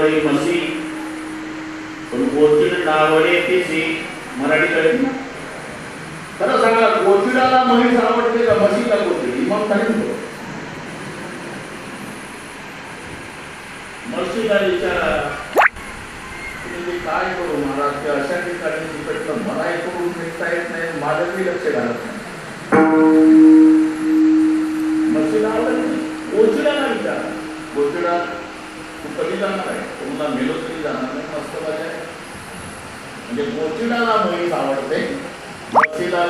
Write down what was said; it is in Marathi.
नावडी म्हशी पण गोचिड नावडी तिची मराठी कळत ना. खरं सांगा, गोचिडाला म्हैस आवडते का म्हशीला गोचिड? मग काय म्हणतो म्हशीला विचारा तुम्ही काय करू महाराज, ते अशा ठिकाणी तिकडचं मला इकडून निघता येत नाही, माझंही लक्ष घालत नाही. म्हशीला आवडत नाही. गोचिडाला विचारा, गोचिडा तू कधी जाणार आहे? तुम्हाला मेलो तरी जाणार नाही. मस्त मजा आहे. म्हणजे गोचिडाला म्हैस आवडते, म्हशीला